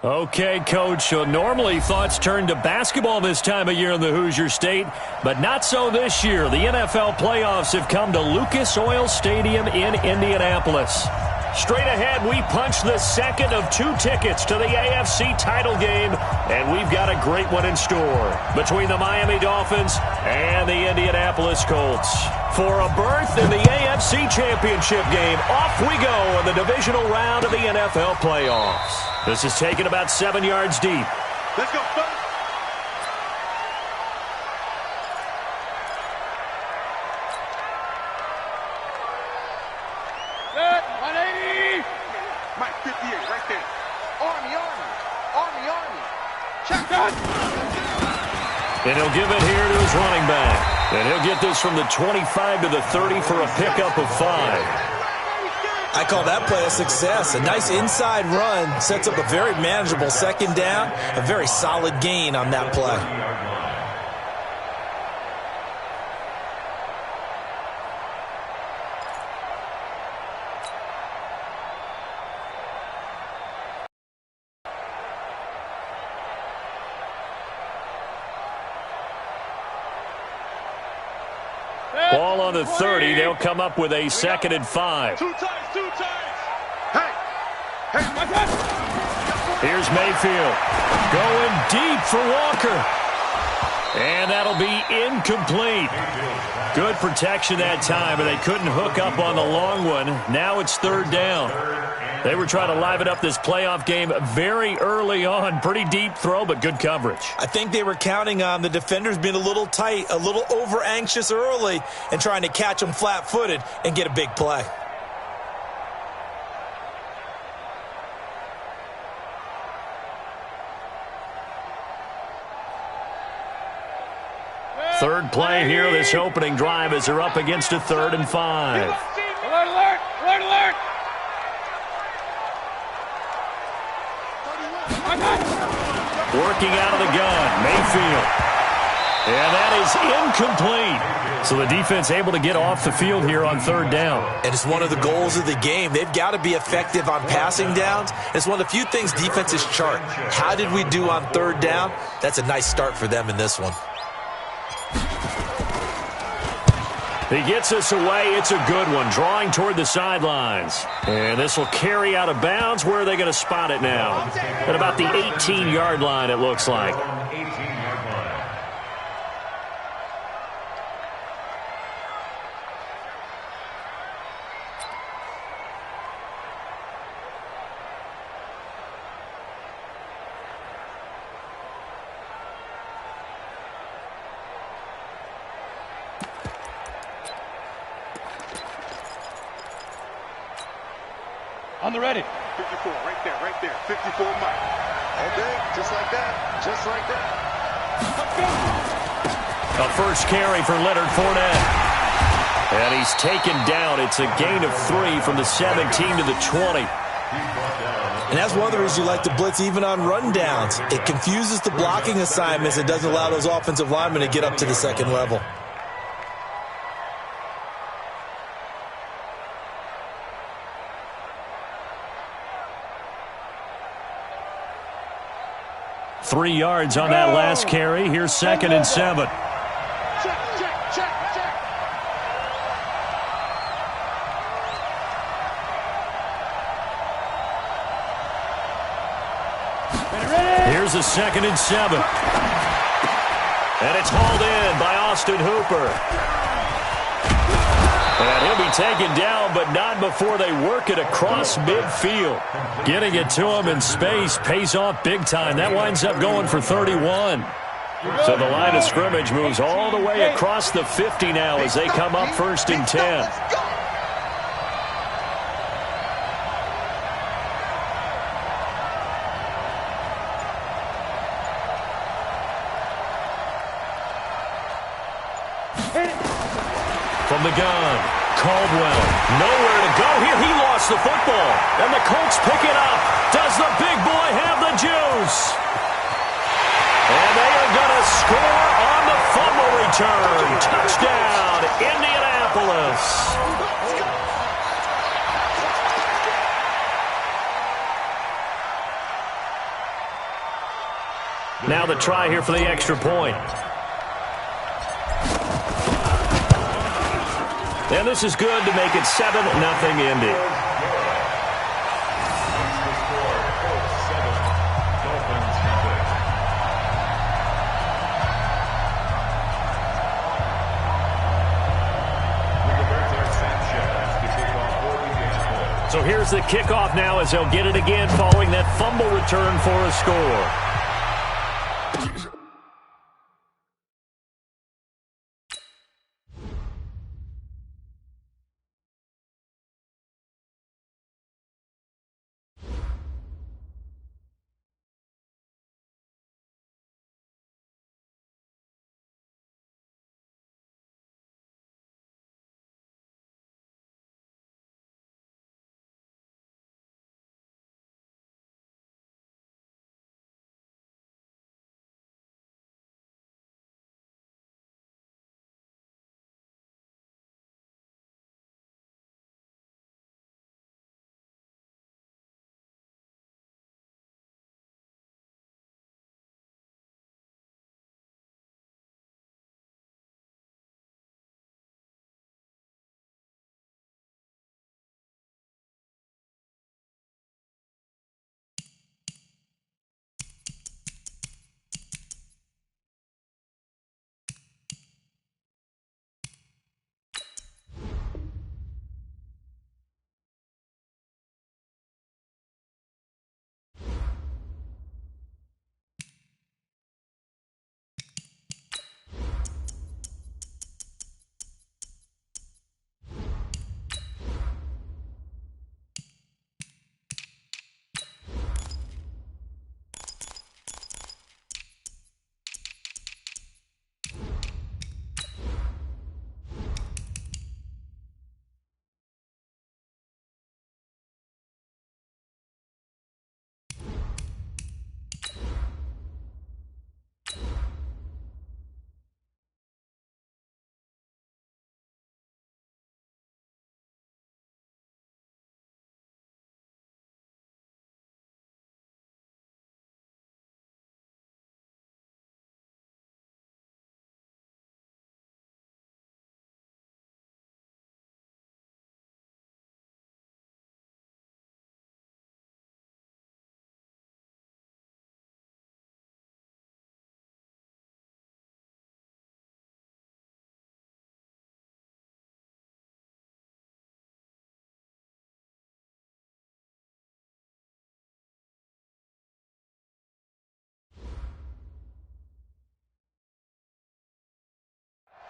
Okay, Coach, so normally thoughts turn to basketball this time of year in the Hoosier State, but not so this year. The NFL playoffs have come to Lucas Oil Stadium in Indianapolis. Straight ahead, we punch the second of 2 tickets to the AFC title game, and we've got a great one in store between the Miami Dolphins and the Indianapolis Colts. For a berth in the AFC Championship game, off we go in the divisional round of the NFL playoffs. This is taken about 7 yards deep. Let's go, folks. Good, 180. Mike, 58, right there. Army. Check that. And he'll give it here to his running back. And he'll get this from the 25 to the 30 for a pickup of 5. I call that play a success. A nice inside run sets up a very manageable second down, a very solid gain on that play. Ball on the 30. They'll come up with a 2nd and 5. Two times. Hey, Here's Mayfield going deep for Walker. And that'll be incomplete. Good protection that time, but they couldn't hook up on the long one. Now it's 3rd down. They were trying to liven up this playoff game very early on. Pretty deep throw, but good coverage. I think they were counting on the defenders being a little tight, a little over-anxious early, and trying to catch them flat-footed and get a big play. Third play here, this opening drive as they're up against a 3rd and 5. Alert. Working out of the gun, Mayfield. And that is incomplete. So the defense able to get off the field here on 3rd down. And it's one of the goals of the game. They've got to be effective on passing downs. It's one of the few things defenses chart. How did we do on 3rd down? That's a nice start for them in this one. He gets us away. It's a good one, drawing toward the sidelines. And this will carry out of bounds. Where are they going to spot it now? At about the 18-yard line, it looks like. On the ready. 54, right there. 54, Mike. Okay, just like that. A first carry for Leonard Fournette. And he's taken down. It's a gain of 3 from the 17 to the 20. And that's one of the reasons you like to blitz even on rundowns. It confuses the blocking assignments. It doesn't allow those offensive linemen to get up to the second level. Three yards on that last carry. Here's 2nd and 7. Check. Here's a 2nd and 7. And it's hauled in by Austin Hooper. And he'll be taken down, but not before they work it across midfield. Getting it to him in space pays off big time. That winds up going for 31. So the line of scrimmage moves all the way across the 50 now as they come up 1st and 10. From the gun, Caldwell, nowhere to go here. He lost the football, and the Colts pick it up. Does the big boy have the juice? And they are going to score on the fumble return. Touchdown, Indianapolis. Now the try here for the extra point. And this is good to make it 7-0 Indy. So here's the kickoff now as they'll get it again following that fumble return for a score.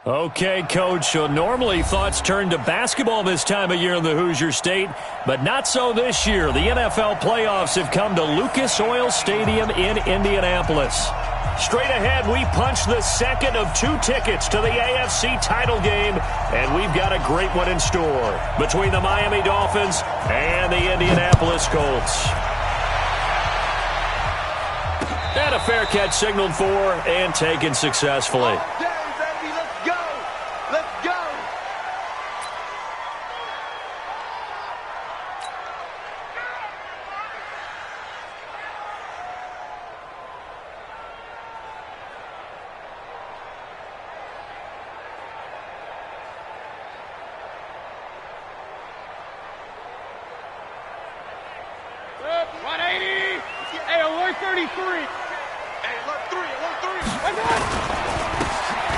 Okay, Coach, so normally thoughts turn to basketball this time of year in the Hoosier State, but not so this year. The NFL playoffs have come to Lucas Oil Stadium in Indianapolis. Straight ahead, we punch the second of 2 tickets to the AFC title game, and we've got a great one in store between the Miami Dolphins and the Indianapolis Colts. And a fair catch signaled for and taken successfully.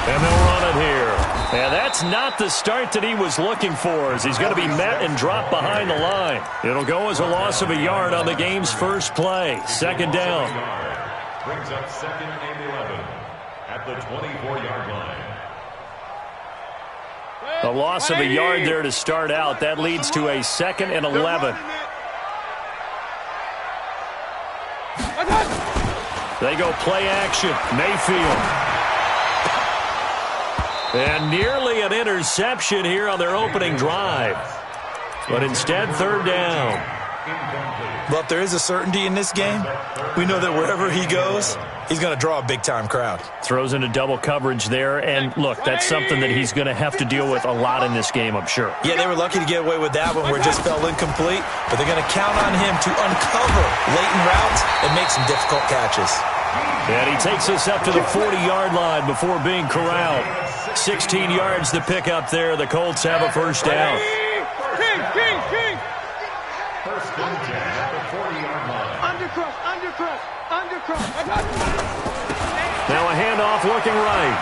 And they'll run it here. And that's not the start that he was looking for, as he's going to be met and dropped behind the line. It'll go as a loss of a yard on the game's first play. Second down. Brings up 2nd and 11 at the 24-yard line. A loss of a yard there to start out. That leads to a 2nd and 11. They go play action. Mayfield. And nearly an interception here on their opening drive. But instead, 3rd down. Well, if there is a certainty in this game, we know that wherever he goes, he's going to draw a big-time crowd. Throws into double coverage there. And, look, that's something that he's going to have to deal with a lot in this game, I'm sure. Yeah, they were lucky to get away with that one where it just fell incomplete. But they're going to count on him to uncover latent routes and make some difficult catches. And he takes us up to the 40-yard line before being corralled. 16 yards to pick up there. The Colts have a first down. King. First and 10 at the 40-yard line. Undercross. Now a handoff looking right.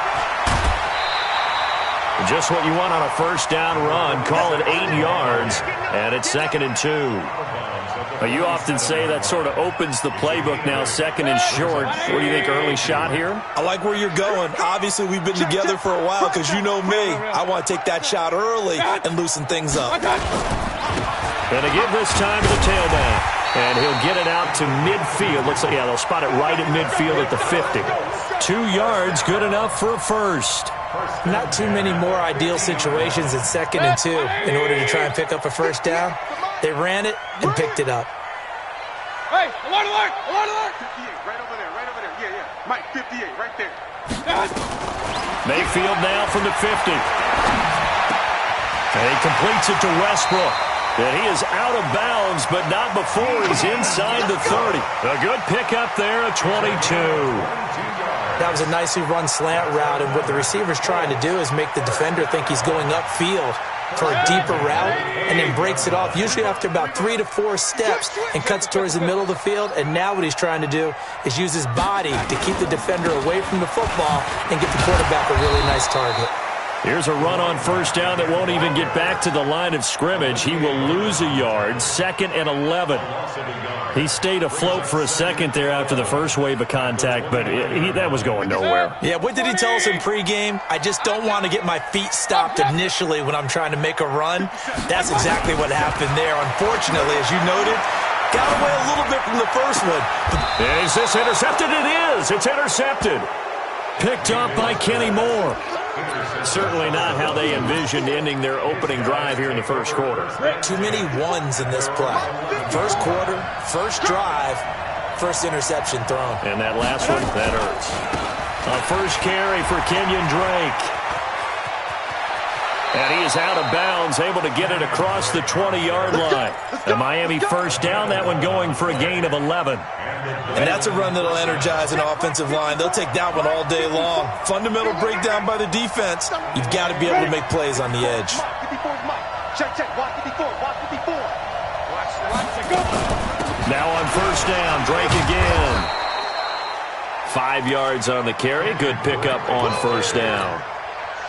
Just what you want on a first down run. Call it 8 yards, and it's 2nd and 2. You often say that sort of opens the playbook now, 2nd and short. What do you think, early shot here? I like where you're going. Obviously, we've been together for a while because you know me. I want to take that shot early and loosen things up. Going to give this time to the tailback. And he'll get it out to midfield. Looks like, yeah, they'll spot it right at midfield at the 50. 2 yards, good enough for a first. Not too many more ideal situations in 2nd and 2 in order to try and pick up a first down. They ran it and picked it up. Hey, alert! Right over there. Yeah. Mike, 58, right there. Mayfield now from the 50. And he completes it to Westbrook. And he is out of bounds, but not before he's inside the 30. A good pickup there at 22. That was a nicely run slant route, and what the receiver's trying to do is make the defender think he's going upfield for a deeper route, and then breaks it off, usually after about 3 to 4 steps, and cuts towards the middle of the field. And now what he's trying to do is use his body to keep the defender away from the football and get the quarterback a really nice target. Here's a run on first down that won't even get back to the line of scrimmage. He will lose a yard, 2nd and 11. He stayed afloat for a second there after the first wave of contact, but that was going nowhere. Yeah, what did he tell us in pregame? I just don't want to get my feet stopped initially when I'm trying to make a run. That's exactly what happened there. Unfortunately, as you noted, got away a little bit from the first one. Is this intercepted? It is. It's intercepted. Picked up by Kenny Moore. Certainly not how they envisioned ending their opening drive here in the first quarter. Too many ones in this play. First quarter, first drive, first interception thrown. And that last one, that hurts. A first carry for Kenyon Drake. And he is out of bounds, able to get it across the 20-yard line. The Miami first down, that one going for a gain of 11. And that's a run that'll energize an offensive line. They'll take that one all day long. Fundamental breakdown by the defense. You've got to be able to make plays on the edge. Check. Watch it before. Watch it go. Now on first down, Drake again. 5 yards on the carry. Good pickup on first down.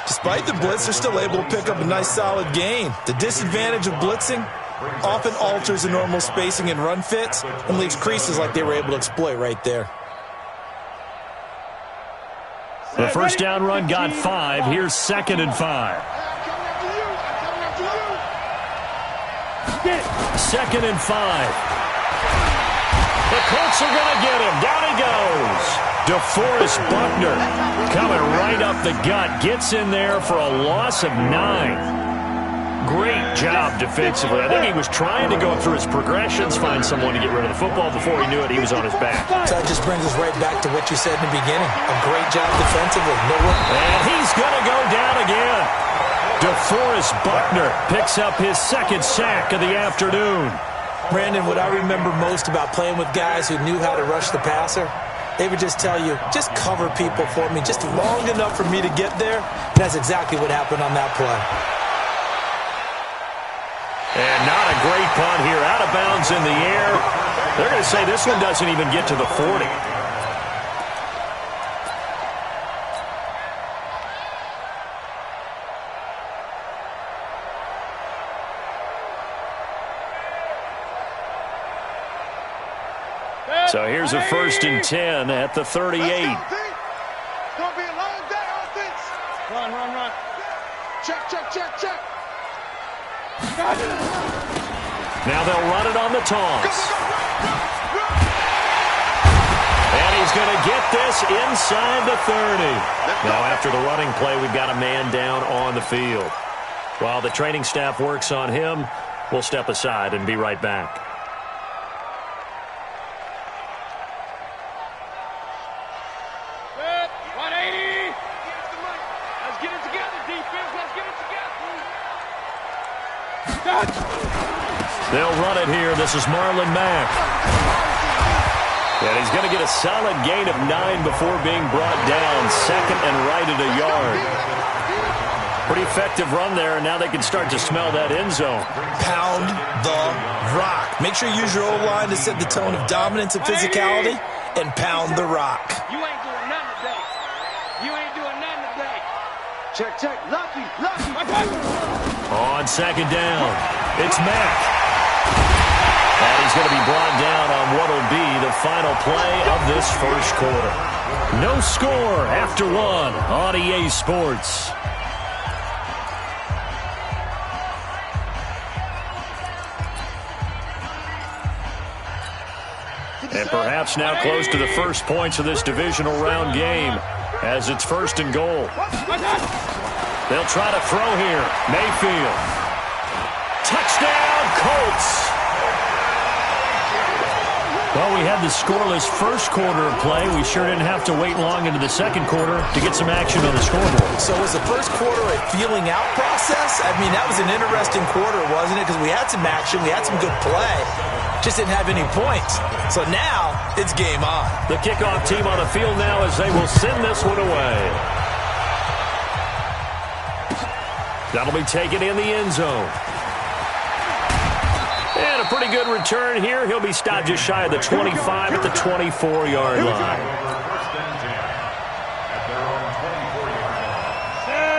Despite the blitz, they're still able to pick up a nice solid gain. The disadvantage of blitzing often alters the normal spacing and run fits and leaves creases like they were able to exploit right there. The first down run got 5. Here's 2nd and 5. 2nd and 5. The Colts are going to get him. Down he goes. DeForest Buckner coming right up the gut. Gets in there for a loss of 9. Great job defensively. I think he was trying to go through his progressions, find someone to get rid of the football. Before he knew it, he was on his back. So that just brings us right back to what you said in the beginning. A great job defensively. And he's going to go down again. DeForest Buckner picks up his 2nd sack of the afternoon. Brandon, what I remember most about playing with guys who knew how to rush the passer, they would just tell you, just cover people for me, just long enough for me to get there. And that's exactly what happened on that play. And not a great punt here. Out of bounds in the air. They're going to say this one doesn't even get to the 40. So here's a 1st and 10 at the 38. It's going to be a long day, offense. Run. Check. Now they'll run it on the toss. And he's going to get this inside the 30. Now after the running play, we've got a man down on the field. While the training staff works on him, we'll step aside and be right back. They'll run it here. This is Marlon Mack. And he's going to get a solid gain of 9 before being brought down. Second and right at a yard. Pretty effective run there, and now they can start to smell that end zone. Pound the rock. Make sure you use your O-line to set the tone of dominance and physicality, and pound the rock. You ain't doing nothing today. You ain't doing nothing today. Check, check. Lucky, lucky. On second down, it's Mack. And he's going to be brought down on what will be the final play of this first quarter. No score after 1 on EA Sports. And perhaps now close to the first points of this divisional round game as it's 1st and goal. They'll try to throw here. Mayfield. Touchdown, Colts. Well, we had the scoreless first quarter of play. We sure didn't have to wait long into the second quarter to get some action on the scoreboard. So was the first quarter a feeling out process? I mean, that was an interesting quarter, wasn't it? Because we had some action, we had some good play. Just didn't have any points. So now, it's game on. The kickoff team on the field now as they will send this one away. That'll be taken in the end zone. And a pretty good return here. He'll be stopped just shy of the 25 at the 24-yard line.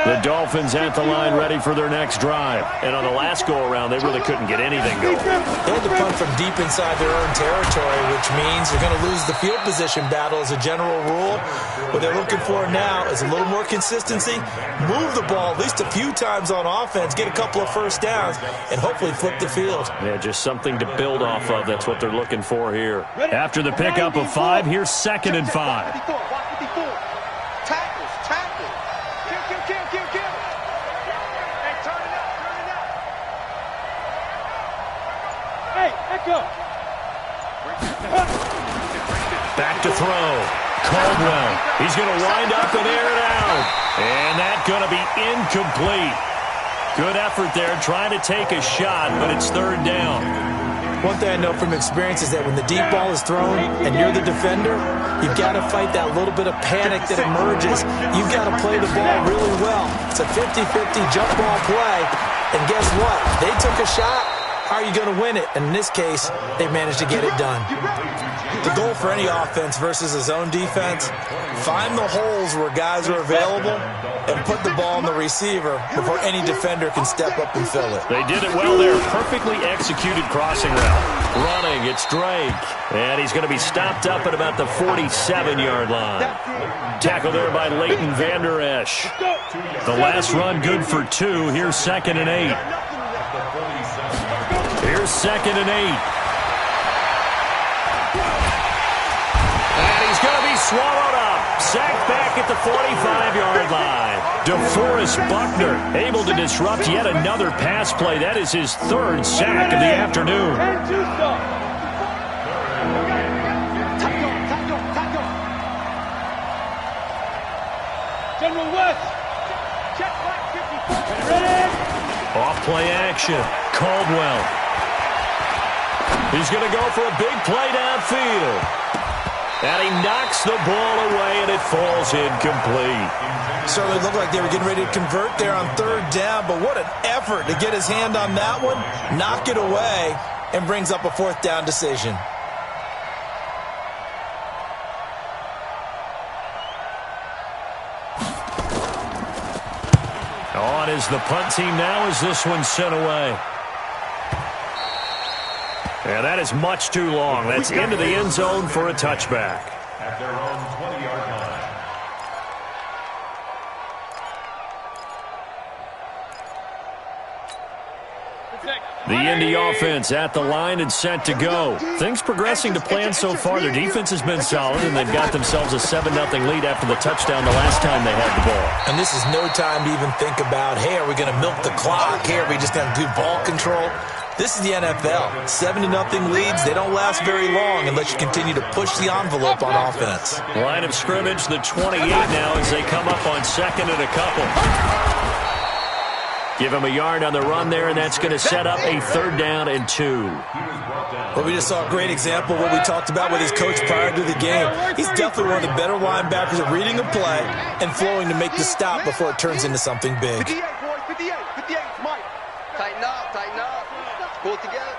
The Dolphins at the line ready for their next drive. And on the last go-around, they really couldn't get anything going. They had to punt from deep inside their own territory, which means they're going to lose the field position battle as a general rule. What they're looking for now is a little more consistency, move the ball at least a few times on offense, get a couple of first downs, and hopefully flip the field. Yeah, just something to build off of. That's what they're looking for here. After the pickup of 5, here's 2nd and 5. Back to throw. Caldwell. He's going to wind up and air it out. And that's going to be incomplete. Good effort there trying to take a shot, but it's 3rd down. One thing I know from experience is that when the deep ball is thrown and you're the defender, you've got to fight that little bit of panic that emerges. You've got to play the ball really well. It's a 50-50 jump ball play. And guess what? They took a shot. How are you going to win it? And in this case, they managed to get it done. The goal for any offense versus a zone defense, find the holes where guys are available and put the ball on the receiver before any defender can step up and fill it. They did it well there. Perfectly executed crossing route. Running, it's Drake. And he's going to be stopped up at about the 47-yard line. Tackle there by Leighton Vander Esch. The last run good for 2. Here's 2nd and 8. Here's 2nd and 8. And he's going to be swallowed up. Sacked back at the 45-yard line. DeForest Buckner able to disrupt yet another pass play. That is his 3rd sack of the afternoon. General West. Check back 54. Off play action. Caldwell. He's going to go for a big play downfield. And he knocks the ball away, and it falls incomplete. Certainly looked like they were getting ready to convert there on 3rd down, but what an effort to get his hand on that one, knock it away, and brings up a 4th down decision. On is the punt team now as this one's sent away. And that is much too long. That's into the end zone for a touchback. At their own 20-yard line. The Indy offense at the line and set to go. Things progressing to plan so far. Their defense has been solid, and they've got themselves a 7-0 lead after the touchdown the last time they had the ball. And this is no time to even think about, hey, are we going to milk the clock? Hey, are we just going to do ball control? This is the NFL. 7-0 leads, they don't last very long unless you continue to push the envelope on offense. Line of scrimmage, the 28 now as they come up on 2nd and a couple. Give him a yard on the run there, and that's going to set up a 3rd down and 2. Well, we just saw a great example of what we talked about with his coach prior to the game. He's definitely one of the better linebackers at reading a play and flowing to make the stop before it turns into something big. 58, boys, 58, 58, Mike. Tighten up. Pull it together.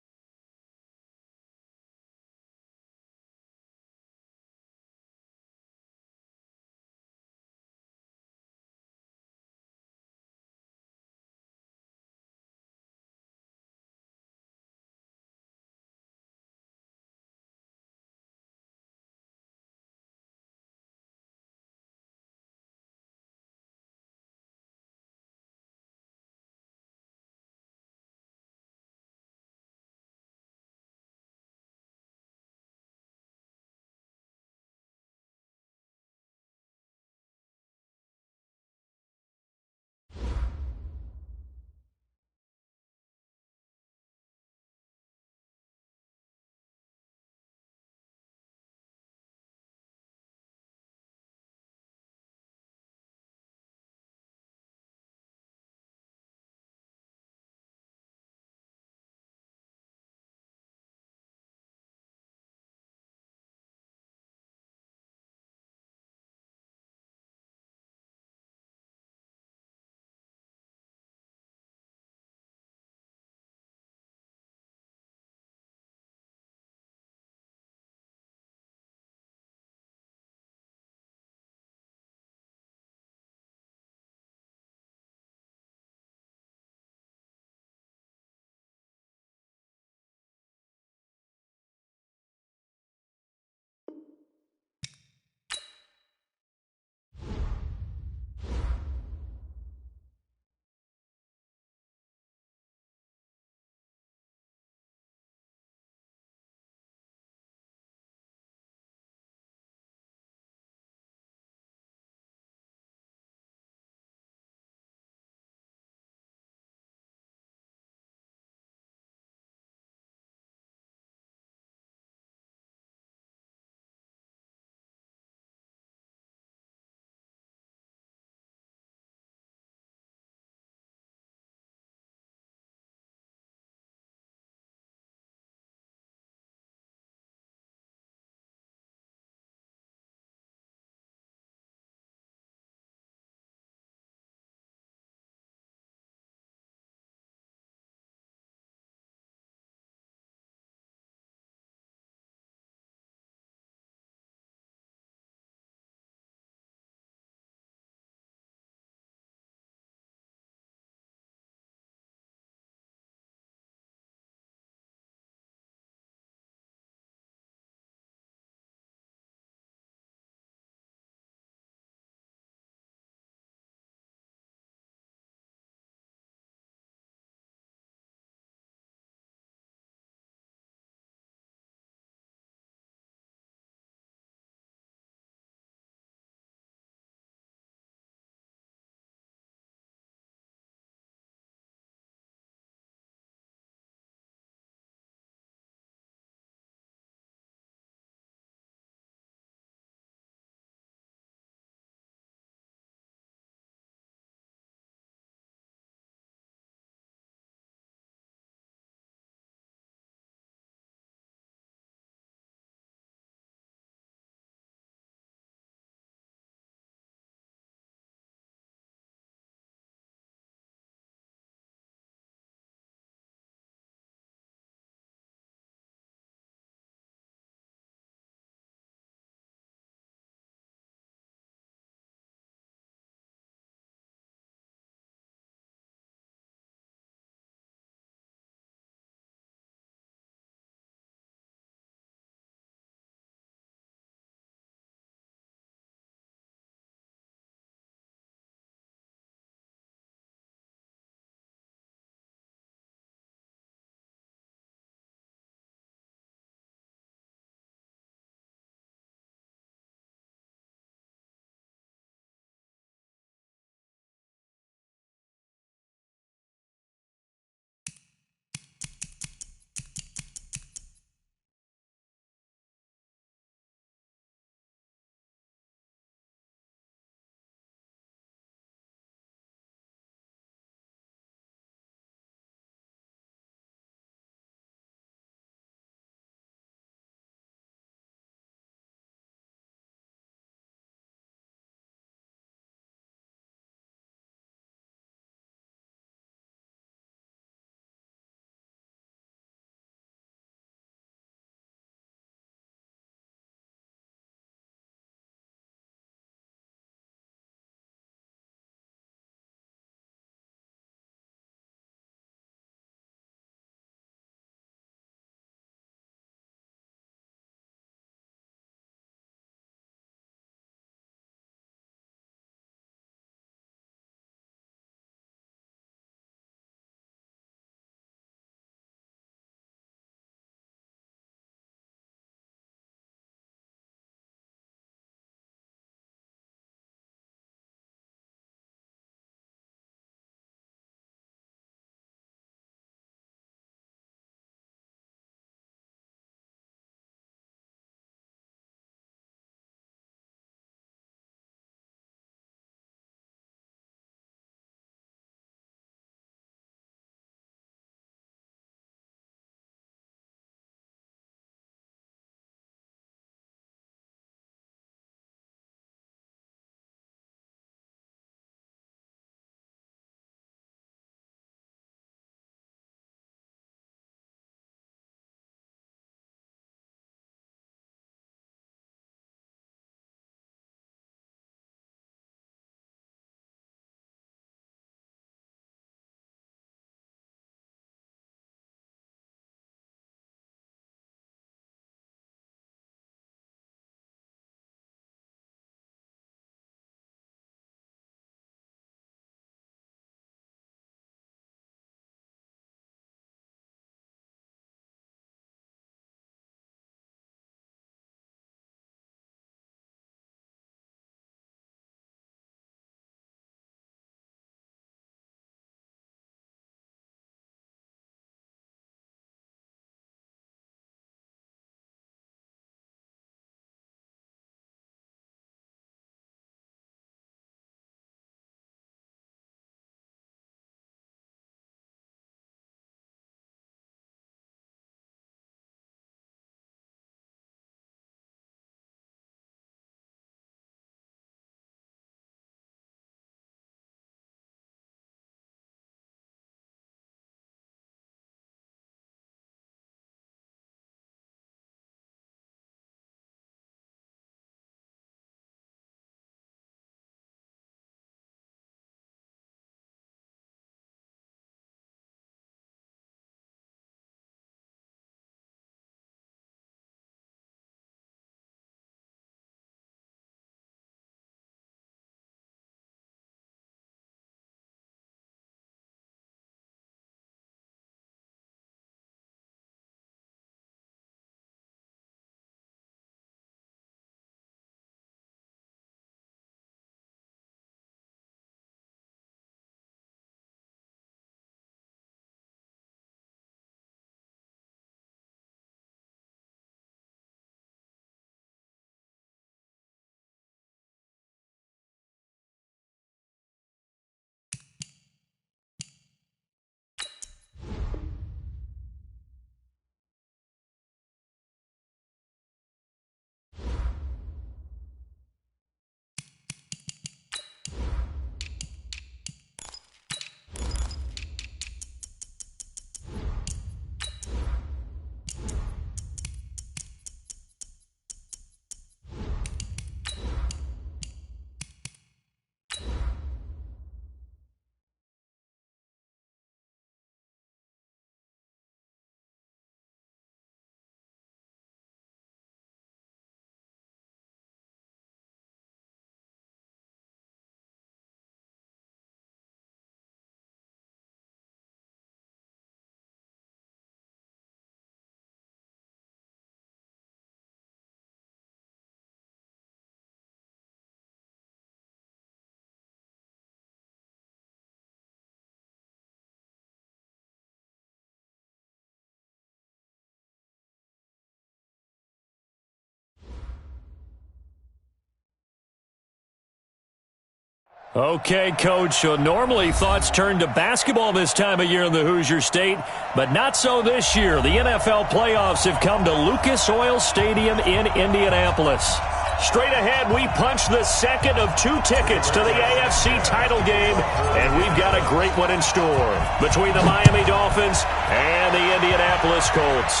Okay, Coach, so normally thoughts turn to basketball this time of year in the Hoosier State, but not so this year. The NFL playoffs have come to Lucas Oil Stadium in Indianapolis. Straight ahead, we punch the second of 2 tickets to the AFC title game, and we've got a great one in store between the Miami Dolphins and the Indianapolis Colts.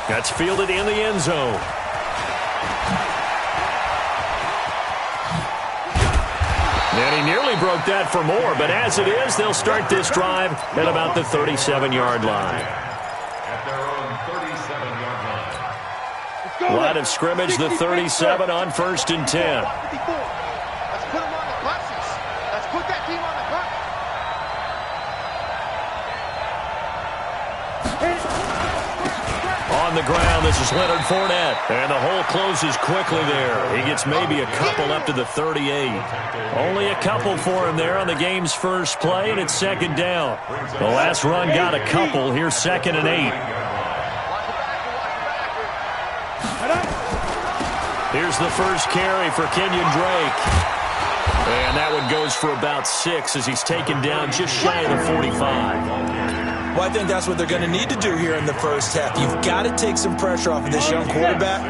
That's fielded in the end zone. And he nearly broke that for more, but as it is, they'll start this drive at about the 37-yard line. At their own 37-yard line. Line of scrimmage, the 37 on 1st and 10. Let's put them on the buses. Let's put that team on the bus. On the ground, this is Leonard Fournette. And the hole closes quickly there. He gets maybe a couple up to the 38. Only a couple for him there on the game's first play, and it's 2nd down. The last run got a couple. Here's 2nd and 8. Here's the first carry for Kenyon Drake. And that one goes for about 6 as he's taken down just shy of the 45. Well, I think that's what they're going to need to do here in the first half. You've got to take some pressure off of this young quarterback,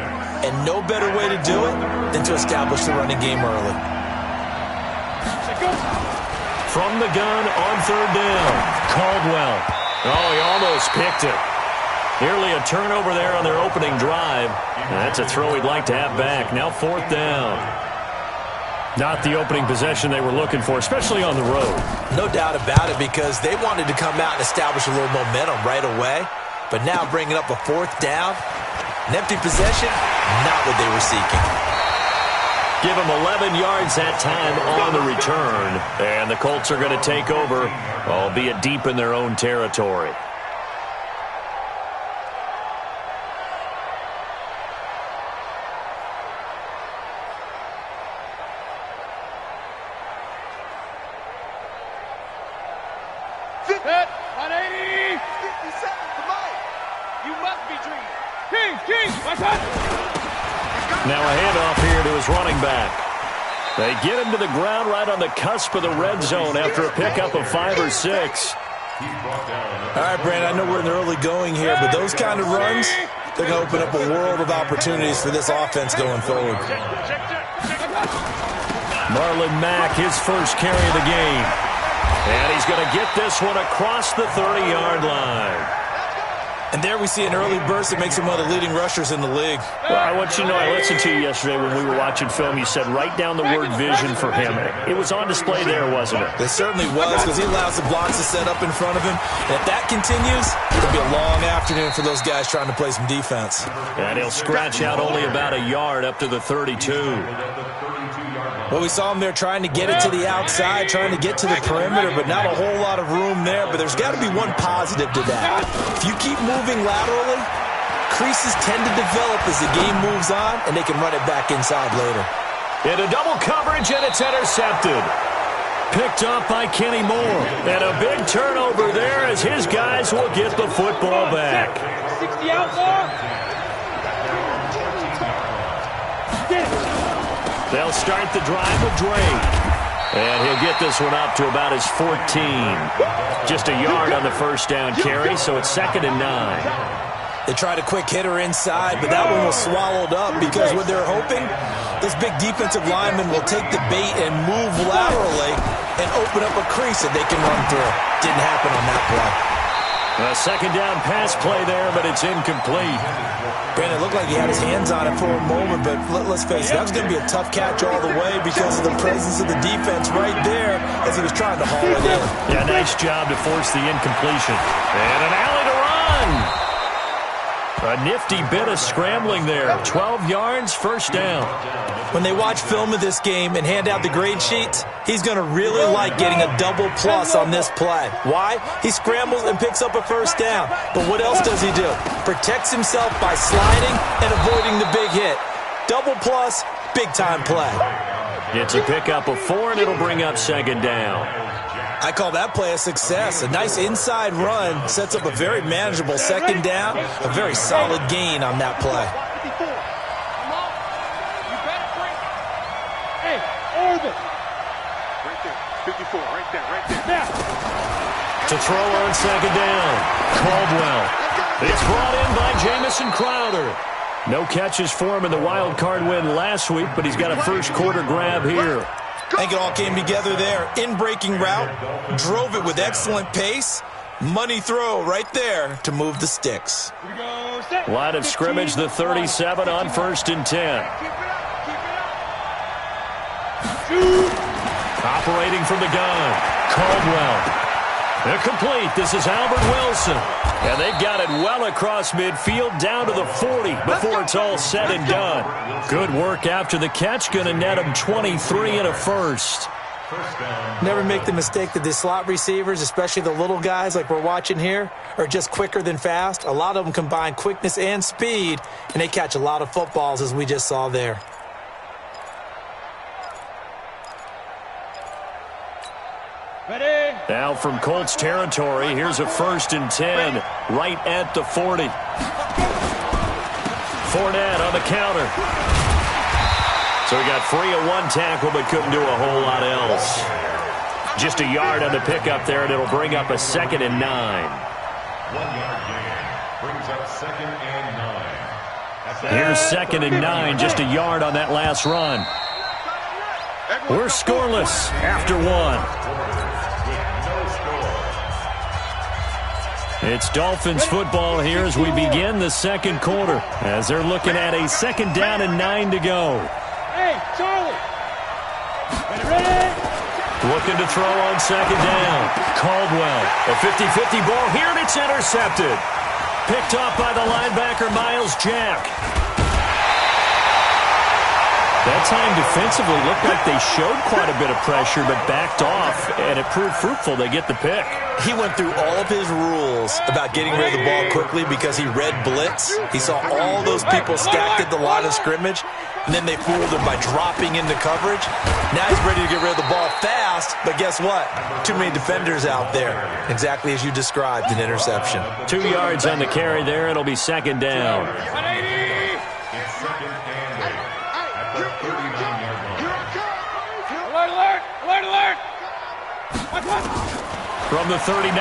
and no better way to do it than to establish the running game early. From the gun on 3rd down, Caldwell. Oh, he almost picked it. Nearly a turnover there on their opening drive. That's a throw he'd like to have back. Now 4th down. Not the opening possession they were looking for, especially on the road. No doubt about it, because they wanted to come out and establish a little momentum right away. But now bringing up a 4th down, an empty possession, not what they were seeking. Give them 11 yards that time on the return. And the Colts are going to take over, albeit deep in their own territory. Now a handoff here to his running back. They get him to the ground right on the cusp of the red zone after a pickup of 5 or 6. All right, Brandon, I know we're in the early going here, but those kind of runs, they're going to open up a world of opportunities for this offense going forward. Marlon Mack, his first carry of the game. And he's going to get this one across the 30-yard line. And there we see an early burst that makes him one of the leading rushers in the league. Well, I want you to know, I listened to you yesterday when we were watching film. You said write down the word vision for him. It was on display there, wasn't it? It certainly was, because he allows the blocks to set up in front of him. And if that continues, it'll be a long afternoon for those guys trying to play some defense. And he'll scratch out only about a yard up to the 32. Well, we saw him there trying to get it to the outside, trying to get to the perimeter, but not a whole lot of room there. But there's got to be one positive to that. If you keep moving laterally, creases tend to develop as the game moves on, and they can run it back inside later. Into double coverage, and it's intercepted. Picked up by Kenny Moore. And a big turnover there as his guys will get the football back. 60 out more. They'll start the drive with Drake. And he'll get this one up to about his 14. Just a yard on the first down carry, so it's 2nd and 9. They tried a quick hitter inside, but that one was swallowed up because what they're hoping, this big defensive lineman will take the bait and move laterally and open up a crease that they can run through. Didn't happen on that play. A 2nd down pass play there, but it's incomplete. Brandon, it looked like he had his hands on it for a moment, but let's face it, that was going to be a tough catch all the way because of the presence of the defense right there as he was trying to haul it in. Yeah, nice job to force the incompletion. And an alley to run. A nifty bit of scrambling there. 12 yards, 1st down. When they watch film of this game and hand out the grade sheets, he's going to really like getting a double plus on this play. Why? He scrambles and picks up a 1st down. But what else does he do? Protects himself by sliding and avoiding the big hit. Double plus, big-time play. It's a pickup of 4, and it'll bring up 2nd down. I call that play a success. A nice inside run sets up a very manageable 2nd down, a very solid gain on that play. 54, right there. To throw on second down, Caldwell. It's brought in by Jamison Crowder. No catches for him in the wild card win last week, but he's got a first quarter grab here. I think it all came together there. In-breaking route, drove it with excellent pace. Money throw right there to move the sticks. Line of scrimmage, the 37 on 1st and 10. Operating from the gun, Caldwell. They're complete. This is Albert Wilson. And they've got it well across midfield down to the 40 before it's all said and done. Good work after the catch. Going to net him 23 and a first. Never make the mistake that the slot receivers, especially the little guys like we're watching here, are just quicker than fast. A lot of them combine quickness and speed, and they catch a lot of footballs, as we just saw there. Now from Colts territory, here's a 1st and 10 right at the 40. Fournette on the counter. So he got free of one tackle but couldn't do a whole lot else. Just a yard on the pickup there, and it'll bring up a 2nd and 9. 1 yard gain brings up 2nd and 9. Here's 2nd and 9, just a yard on that last run. We're scoreless after one. It's Dolphins football here as we begin the second quarter, as they're looking at a 2nd down and 9 to go. Hey, Charlie! Ready? Looking to throw on 2nd down. Caldwell, a 50-50 ball here, and it's intercepted. Picked off by the linebacker, Miles Jack. That time defensively looked like they showed quite a bit of pressure but backed off, and it proved fruitful. They get the pick. He went through all of his rules about getting rid of the ball quickly because he read blitz. He saw all those people stacked at the line of scrimmage, and then they fooled him by dropping into coverage. Now he's ready to get rid of the ball fast, but guess what? Too many defenders out there. Exactly as you described, an interception. 2 yards on the carry there. It'll be 2nd down. Alert! From the 39,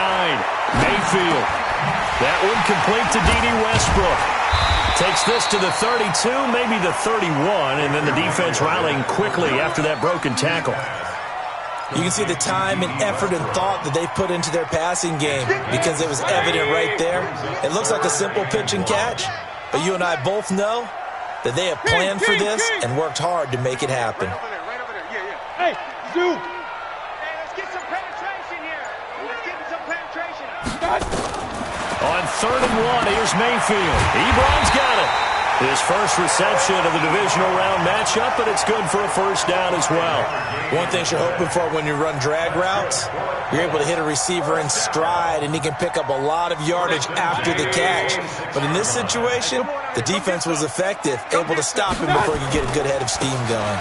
Mayfield. That one complete to D.D. Westbrook. Takes this to the 32, maybe the 31, and then the defense rallying quickly after that broken tackle. You can see the time and effort and thought that they put into their passing game because it was evident right there. It looks like a simple pitch and catch, but you and I both know that they have planned for this and worked hard to make it happen. Right over there. Yeah. Hey, Zoo! Hey, let's get some penetration here. Let's get some penetration. On 3rd and 1, here's Mayfield. Ebron's got it. His first reception of the divisional round matchup, but it's good for a 1st down as well. One thing you're hoping for when you run drag routes, you're able to hit a receiver in stride, and he can pick up a lot of yardage after the catch. But in this situation, the defense was effective, able to stop him before he could get a good head of steam going.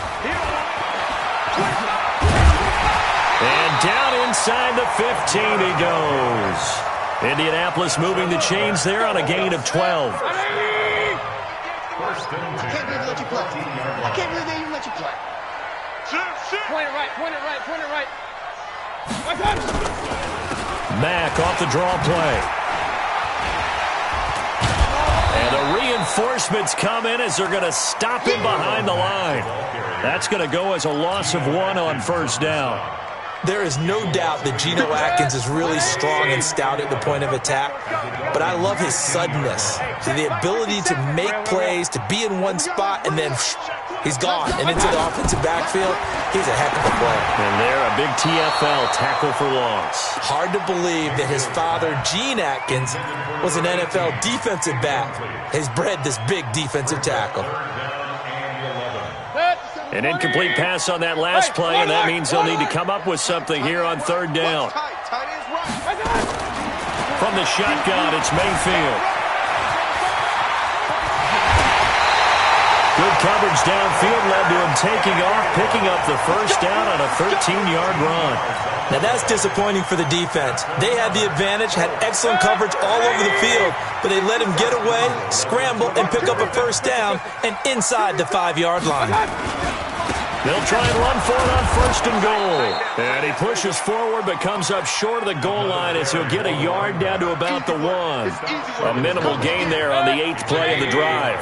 And down inside the 15 he goes. Indianapolis moving the chains there on a gain of 12. I can't believe they let you play. I can't believe they even let you play. Point it right. Mack off the draw play. And the reinforcements come in as they're going to stop him behind the line. That's going to go as a loss of 1 on 1st down. There is no doubt that Geno Atkins is really strong and stout at the point of attack, but I love his suddenness, the ability to make plays, to be in one spot, and then he's gone and into the offensive backfield. He's a heck of a player. And there, a big TFL tackle for loss. Hard to believe that his father, Gene Atkins, was an NFL defensive back. He's bred this big defensive tackle. An incomplete pass on that last play, and that means they'll need to come up with something here on 3rd down. From the shotgun, it's Mayfield. Good coverage downfield led to him taking off, picking up the 1st down on a 13-yard run. Now that's disappointing for the defense. They had the advantage, had excellent coverage all over the field, but they let him get away, scramble, and pick up a 1st down, and inside the 5-yard line. They'll try and run for it on 1st and goal. And he pushes forward but comes up short of the goal line as he'll get a yard down to about the 1. A minimal gain there on the 8th play of the drive.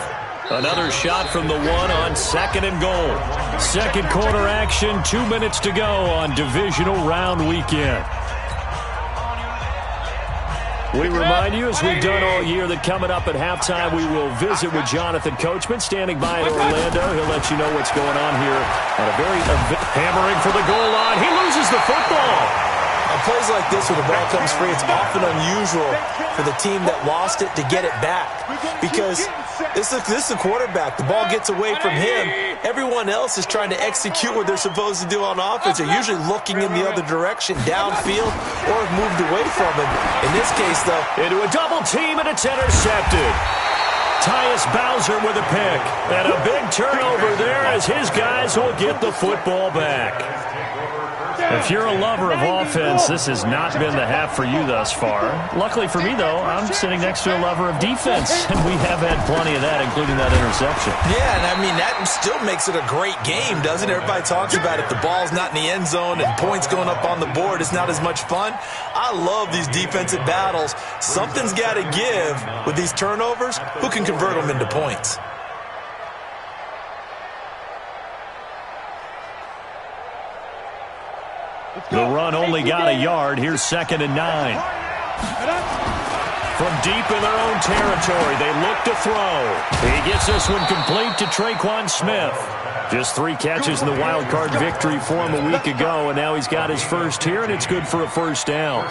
Another shot from the 1 on 2nd and goal. Second quarter action, 2 minutes to go on divisional round weekend. We remind you, as we've done all year, that coming up at halftime, we will visit with Jonathan Coachman, standing by in Orlando. He'll let you know what's going on here at a very hammering for the goal line. He loses the football. On plays like this, when the ball comes free, it's often unusual for the team that lost it to get it back, because this is the quarterback. The ball gets away from him. Everyone else is trying to execute what they're supposed to do on offense. They're usually looking in the other direction, downfield, or have moved away from him. In this case, though, into a double team, and it's intercepted. Tyus Bowser with a pick. And a big turnover there as his guys will get the football back. If you're a lover of offense, this has not been the half for you thus far. Luckily for me, though, I'm sitting next to a lover of defense, and we have had plenty of that, including that interception. Yeah, and I mean, that still makes it a great game, doesn't it? Everybody talks about it. The ball's not in the end zone and points going up on the board. It's not as much fun. I love these defensive battles. Something's got to give with these turnovers. Who can convert them into points? The run only got a yard. Here's 2nd and 9. From deep in their own territory, they look to throw. He gets this one complete to Traquan Smith. Just 3 catches in the wild card victory for him a week ago, and now he's got his first here, and it's good for a 1st down.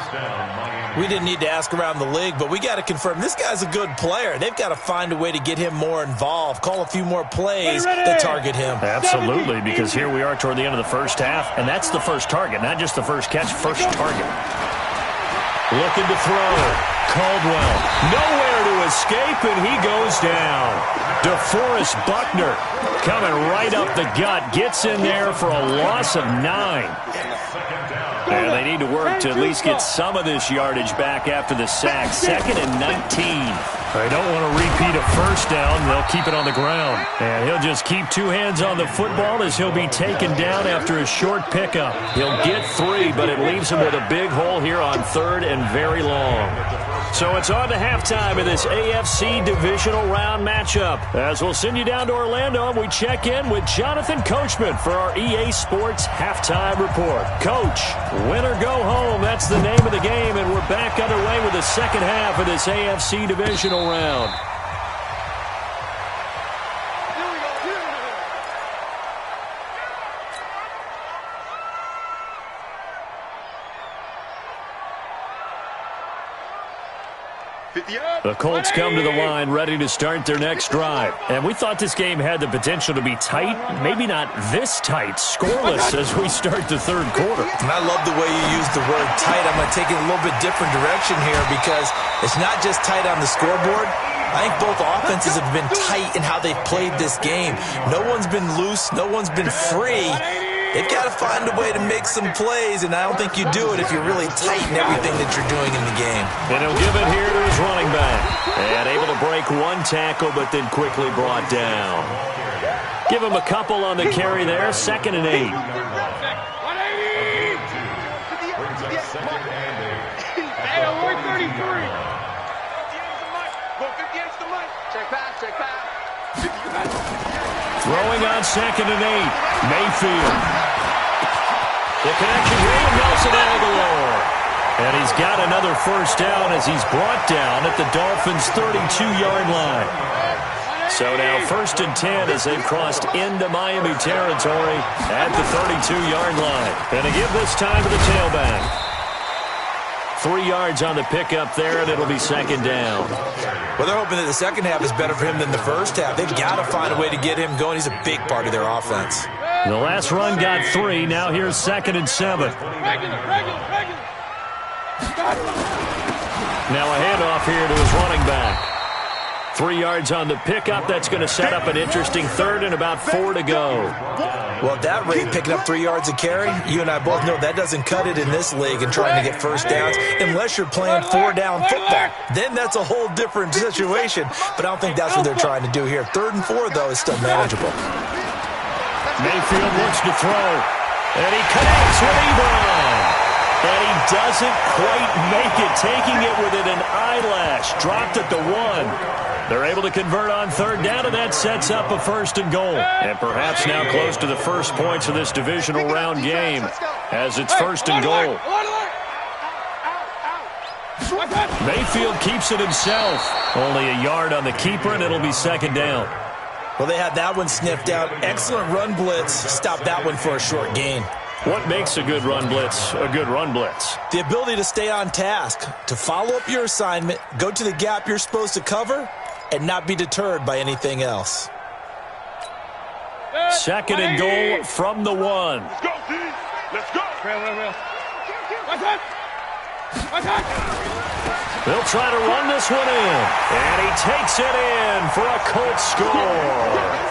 We didn't need to ask around the league, but we got to confirm this guy's a good player. They've got to find a way to get him more involved, call a few more plays that target him. Absolutely, because here we are toward the end of the first half, and that's the first target, not just the first catch, first target. Looking to throw. Caldwell, nowhere to escape, and he goes down. DeForest Buckner coming right up the gut, gets in there for a loss of 9. And they need to work to at least get some of this yardage back after the sack. 2nd and 19. They don't want to repeat a 1st down. They'll keep it on the ground. And he'll just keep 2 hands on the football as he'll be taken down after a short pickup. He'll get 3, but it leaves him with a big hole here on 3rd and very long. So it's on to halftime of this AFC divisional round matchup. As we'll send you down to Orlando, and we check in with Jonathan Coachman for our EA Sports Halftime Report. Coach, win or go home, that's the name of the game, and we're back underway with the second half of this AFC divisional round. The Colts come to the line ready to start their next drive. And we thought this game had the potential to be tight, maybe not this tight, scoreless as we start the 3rd quarter. And I love the way you use the word tight. I'm going to take it a little bit different direction here because it's not just tight on the scoreboard. I think both offenses have been tight in how they've played this game. No one's been loose. No one's been free. They've got to find a way to make some plays, and I don't think you do it if you're really tight in everything that you're doing in the game. And he'll give it here to his running back. And able to break 1 tackle, but then quickly brought down. Give him a couple on the carry there. 2nd and 8. Throwing on 2nd and 8. Mayfield. The connection here to Nelson Aguilar. And he's got another 1st down as he's brought down at the Dolphins' 32-yard line. So now 1st and 10 as they've crossed into Miami territory at the 32-yard line. And to give this time to the tailback. 3 yards on the pickup there, and it'll be 2nd down. Well, they're hoping that the second half is better for him than the first half. They've got to find a way to get him going. He's a big part of their offense. The last run got 3. Now here's 2nd and 7. Now a handoff here to his running back. 3 yards on the pickup. That's going to set up an interesting 3rd and about 4 to go. Well, at that rate, picking up 3 yards a carry, you and I both know that doesn't cut it in this league and trying to get 1st downs unless you're playing 4-down football. Then that's a whole different situation, but I don't think that's what they're trying to do here. 3rd and 4, though, is still manageable. Mayfield looks to throw. And he connects with Ebron. And he doesn't quite make it, taking it within an eyelash. Dropped at the 1. They're able to convert on third down, and that sets up a 1st and goal. And perhaps now close to the first points of this divisional round game as it's 1st and goal. Mayfield keeps it himself. Only a yard on the keeper, and it'll be 2nd down. Well, they had that one sniffed out. Excellent run blitz. Stopped that one for a short gain. What makes a good run blitz a good run blitz? The ability to stay on task, to follow up your assignment, go to the gap you're supposed to cover, and not be deterred by anything else. 2nd and goal from the 1. Let's go, D. Let's go. They'll try to run this one in. And he takes it in for a Colts score.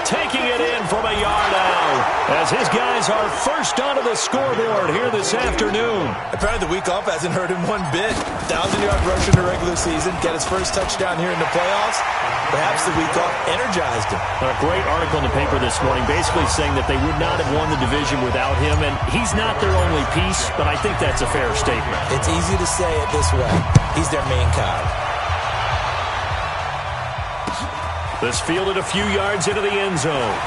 Taking it in from a yard out as his guys are first onto the scoreboard here this afternoon. Apparently the week off hasn't hurt him one bit. 1,000-yard rush in the regular season. Got his first touchdown here in the playoffs. Perhaps the week off energized him. A great article in the paper this morning basically saying that they would not have won the division without him. And he's not their only piece, but I think that's a fair statement. It's easy to say it this way. He's their main cog. This fielded a few yards into the end zone.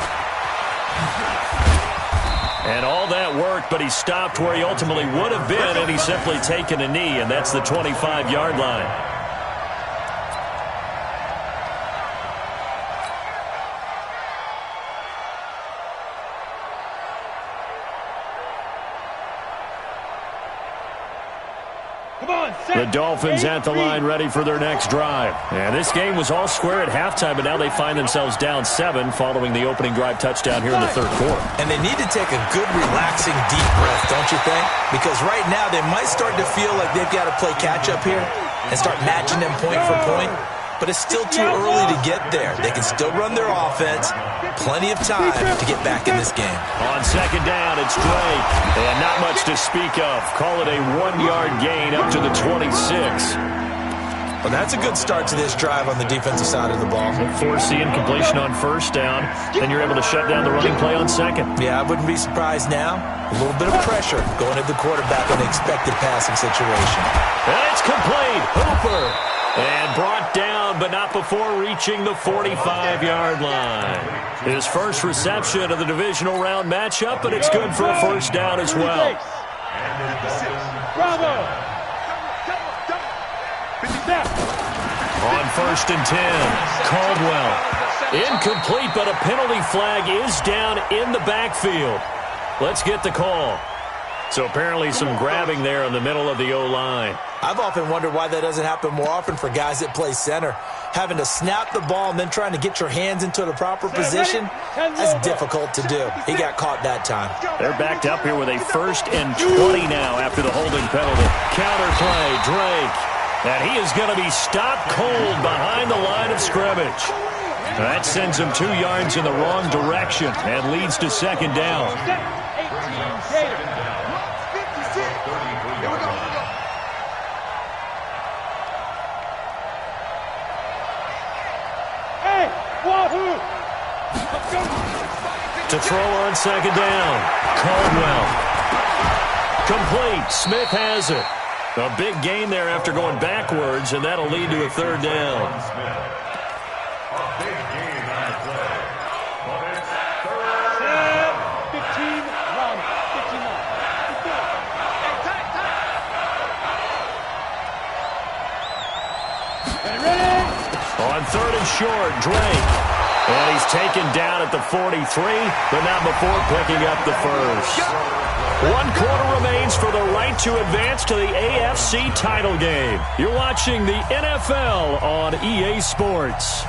And all that worked, but he stopped where he ultimately would have been, and he's simply taken a knee, and that's the 25-yard line. The Dolphins at the line ready for their next drive. And this game was all square at halftime, but now they find themselves down 7 following the opening drive touchdown here in the 3rd quarter. And they need to take a good, relaxing, deep breath, don't you think? Because right now they might start to feel like they've got to play catch-up here and start matching them point for point. But it's still too early to get there. They can still run their offense. Plenty of time to get back in this game. On 2nd down, it's Drake. And not much to speak of. Call it a 1-yard gain up to the 26. Well, that's a good start to this drive on the defensive side of the ball. Force the incompletion on 1st down. Then you're able to shut down the running play on 2nd. Yeah, I wouldn't be surprised now. A little bit of pressure going at the quarterback on the expected passing situation. And it's complete. Hooper. And brought down, but not before reaching the 45-yard line. His first reception of the divisional round matchup, but it's good for a 1st down as well. Bravo. On 1st and 10, Caldwell. Incomplete, but a penalty flag is down in the backfield. Let's get the call. So apparently some grabbing there in the middle of the O-line. I've often wondered why that doesn't happen more often for guys that play center. Having to snap the ball and then trying to get your hands into the proper position, that's difficult to do. He got caught that time. They're backed up here with a 1st and 20 now after the holding penalty. Counter play, Drake. And he is going to be stopped cold behind the line of scrimmage. That sends him 2 yards in the wrong direction and leads to 2nd down. To throw on 2nd down, Caldwell. Complete. Smith has it. A big gain there after going backwards, and that'll lead to a 3rd down. On 3rd and short, Drake. And he's taken down at the 43, but not before picking up the 1st. 1 quarter remains for the right to advance to the AFC title game. You're watching the NFL on EA Sports.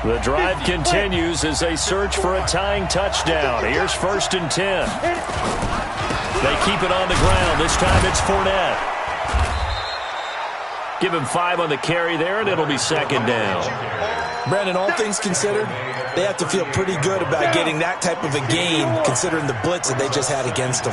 The drive continues as they search for a tying touchdown. Here's 1st and 10. They keep it on the ground. This time it's Fournette. Give him 5 on the carry there, and it'll be 2nd down. Brandon, all things considered, they have to feel pretty good about getting that type of a gain, considering the blitz that they just had against them.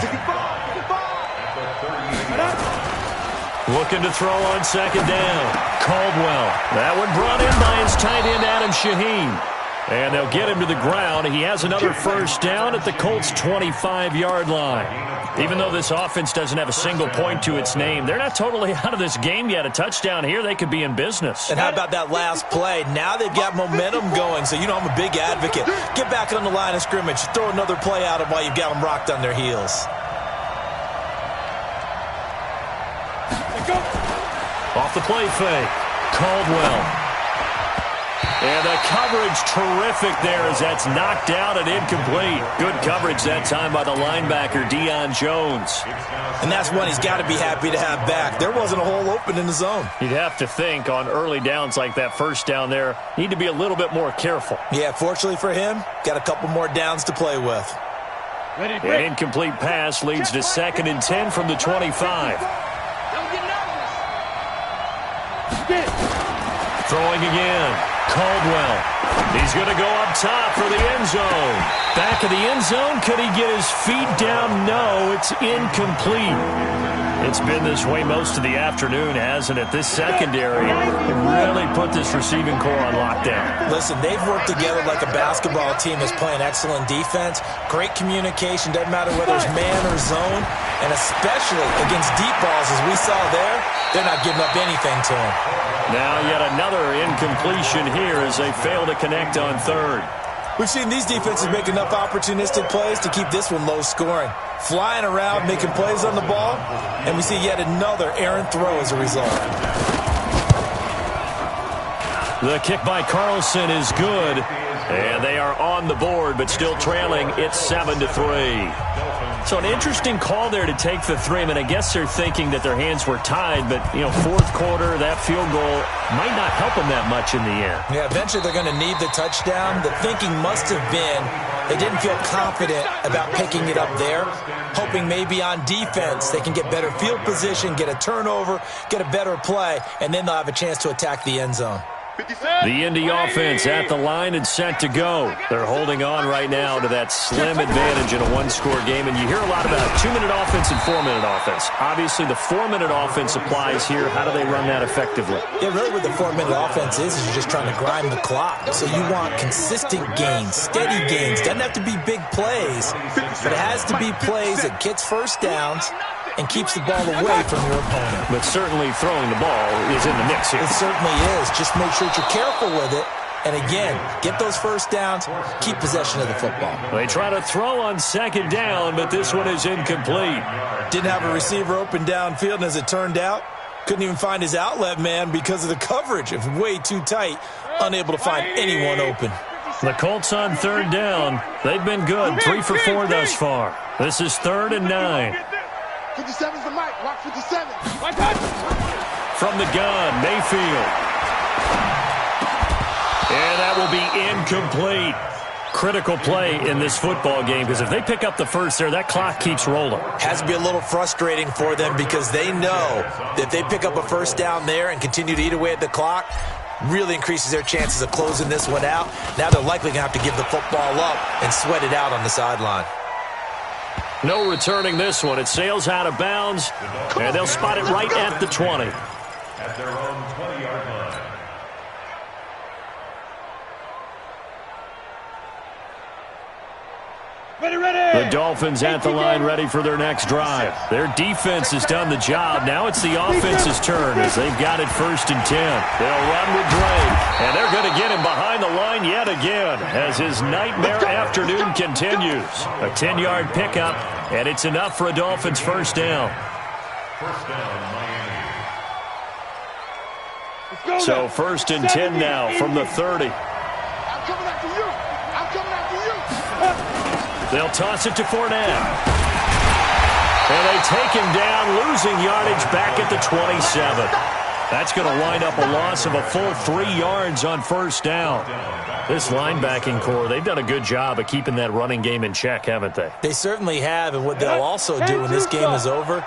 Looking to throw on second down. Caldwell. That one brought in by his tight end, Adam Shaheen. And they'll get him to the ground. He has another first down at the Colts' 25-yard line. Even though this offense doesn't have a single point to its name, they're not totally out of this game yet. A touchdown here, they could be in business. And how about that last play? Now they've got momentum going, so you know I'm a big advocate. Get back on the line of scrimmage. Throw another play at them while you've got them rocked on their heels. Off the play fake, Caldwell. And the coverage terrific there as that's knocked out and incomplete. Good coverage that time by the linebacker, Deion Jones. And that's one he's got to be happy to have back. There wasn't a hole open in the zone. You'd have to think on early downs like that first down there, need to be a little bit more careful. Yeah, fortunately for him, got a couple more downs to play with. An incomplete pass leads to 2nd and 10 from the 25. Throwing again. Caldwell. He's going to go up top for the end zone. Back of the end zone. Could he get his feet down? No, it's incomplete. It's been this way most of the afternoon, hasn't it? This secondary really put this receiving core on lockdown. Listen, they've worked together like a basketball team that's playing excellent defense. Great communication. Doesn't matter whether it's man or zone. And especially against deep balls, as we saw there, they're not giving up anything to him. Now yet another incompletion here as they fail to connect on 3rd. We've seen these defenses make enough opportunistic plays to keep this one low scoring. Flying around, making plays on the ball, and we see yet another errant throw as a result. The kick by Carlson is good, and they are on the board, but still trailing. It's 7-3. So an interesting call there to take the 3. I mean, I guess they're thinking that their hands were tied, but, you know, 4th quarter, that field goal might not help them that much in the end. Yeah, eventually they're going to need the touchdown. The thinking must have been they didn't feel confident about picking it up there, hoping maybe on defense they can get better field position, get a turnover, get a better play, and then they'll have a chance to attack the end zone. The Indy offense at the line and set to go. They're holding on right now to that slim advantage in a one-score game, and you hear a lot about 2-minute offense and 4-minute offense. Obviously, the 4-minute offense applies here. How do they run that effectively? Yeah, really what the 4-minute offense is you're just trying to grind the clock. So you want consistent gains, steady gains. Doesn't have to be big plays, but it has to be plays that gets first downs and keeps the ball away from your opponent. But certainly throwing the ball is in the mix here. It certainly is. Just make sure that you're careful with it. And again, get those first downs, keep possession of the football. They try to throw on 2nd down, but this one is incomplete. Didn't have a receiver open downfield, and as it turned out, couldn't even find his outlet man because of the coverage. It was way too tight, unable to find anyone open. The Colts on 3rd down. They've been good, 3 for 4 thus far. This is 3rd and 9. 57's the mic. Rock 57. From the gun, Mayfield. And that will be incomplete. Critical play in this football game because if they pick up the first there, that clock keeps rolling. Has to be a little frustrating for them because they know that if they pick up a first down there and continue to eat away at the clock, really increases their chances of closing this one out. Now they're likely going to have to give the football up and sweat it out on the sideline. No returning this one. It sails out of bounds, and they'll spot it right at the 20. At their own 20-yard line. The Dolphins at the line ready for their next drive. Their defense has done the job. Now it's the offense's turn as they've got it 1st and 10. They'll run with Drake, and they're going to get him behind the line yet again as his nightmare afternoon continues. A 10-yard pickup, and it's enough for a Dolphins first down. First down, Miami. So 1st and 10 now from the 30. I'm coming after you. I'm coming after you. They'll toss it to Fournette. And they take him down, losing yardage back at the 27. That's going to wind up a loss of a full 3 yards on first down. This linebacking core, they've done a good job of keeping that running game in check, haven't they? They certainly have, and what they'll also do when this game is over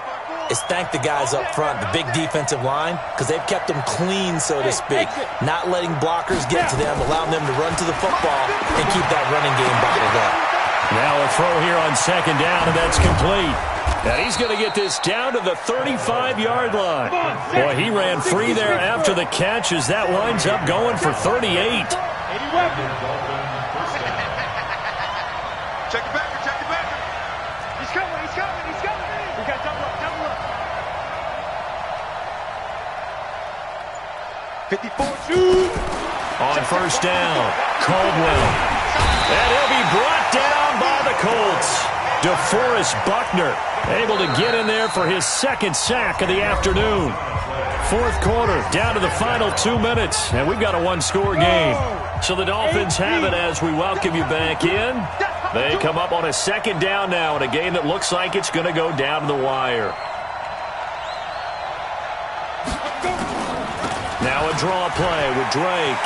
is thank the guys up front, the big defensive line, because they've kept them clean, so to speak, not letting blockers get to them, allowing them to run to the football and keep that running game bottled up. Now a throw here on 2nd down, and that's complete. And he's going to get this down to the 35-yard line. Boy, he ran free there after the catch as that winds up going for 38. Check it back, check it back. He's coming, he's coming, he's coming. We got double up, double up. 54-2. On first down, Caldwell. And he'll be brought down by the Colts. DeForest Buckner able to get in there for his second sack of the afternoon. Fourth quarter, down to the final 2 minutes, and we've got a one-score game. So the Dolphins have it as we welcome you back in. They come up on a second down now in a game that looks like it's going to go down to the wire. Now a draw play with Drake.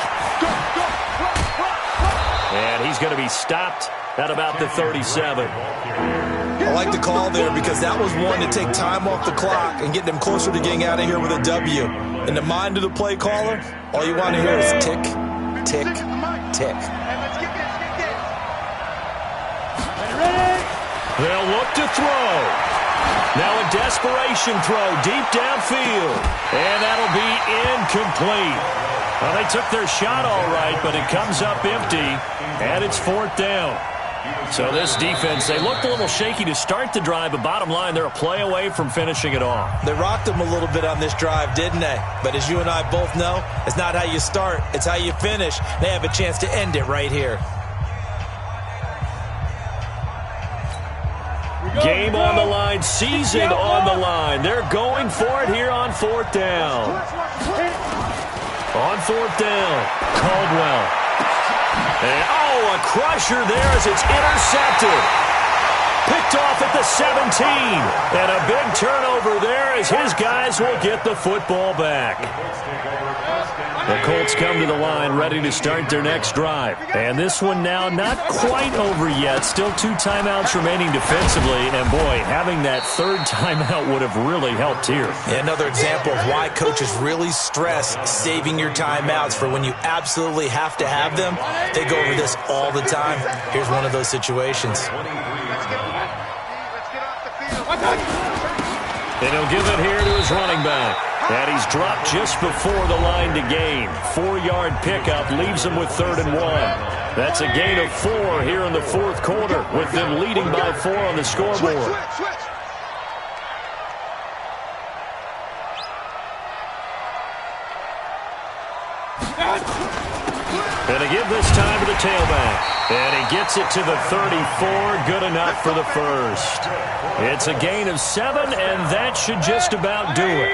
And he's going to be stopped at about the 37. I like the call there because that was one to take time off the clock and get them closer to getting out of here with a W. In the mind of the play caller, all you want to hear is tick, tick, tick. They'll look to throw. Now a desperation throw deep downfield. And that'll be incomplete. Well, they took their shot all right, but it comes up empty, and it's fourth down. So this defense, they looked a little shaky to start the drive, but bottom line, they're a play away from finishing it off. They rocked them a little bit on this drive, didn't they? But as you and I both know, it's not how you start, it's how you finish. They have a chance to end it right here. Game on the line, season on the line. They're going for it here on fourth down. On fourth down, Caldwell. And, a crusher there as it's intercepted. Picked off at the 17. And a big turnover there as his guys will get the football back. The Colts come to the line ready to start their next drive. And this one now not quite over yet. Still 2 timeouts remaining defensively. And, boy, having that third timeout would have really helped here. Yeah, another example of why coaches really stress saving your timeouts for when you absolutely have to have them. They go over this all the time. Here's one of those situations. And he'll give it here to his running back. And he's dropped just before the line to gain. 4-yard pickup leaves him with 3rd and 1. That's a gain of 4 here in the fourth quarter, with them leading by 4 on the scoreboard. And to give this time to the tailback. And he gets it to the 34. Good enough for the first. It's a gain of 7, and that should just about do it.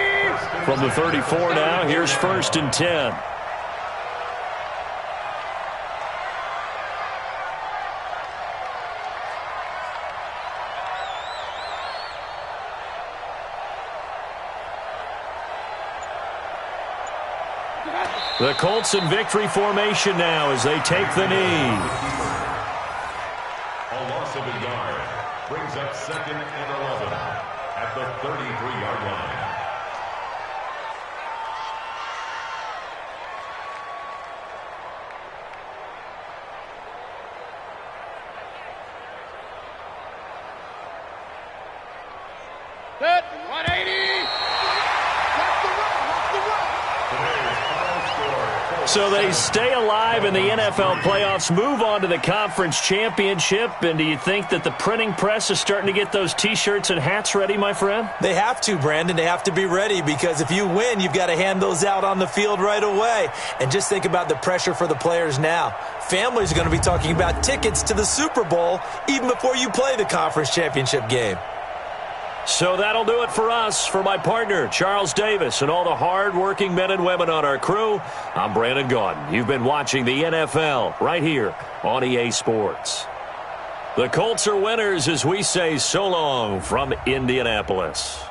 From the 34 now, here's 1st and 10. The Colts in victory formation now as they take the knee. A loss of a yard brings up 2nd and 11 at the 33-yard line. Set, 180. So they stay alive in the NFL playoffs, move on to the conference championship. And do you think that the printing press is starting to get those T-shirts and hats ready, my friend? They have to, Brandon. They have to be ready because if you win, you've got to hand those out on the field right away. And just think about the pressure for the players now. Families are going to be talking about tickets to the Super Bowl even before you play the conference championship game. So that'll do it for us. For my partner, Charles Davis, and all the hard-working men and women on our crew, I'm Brandon Gaudin. You've been watching the NFL right here on EA Sports. The Colts are winners as we say so long from Indianapolis.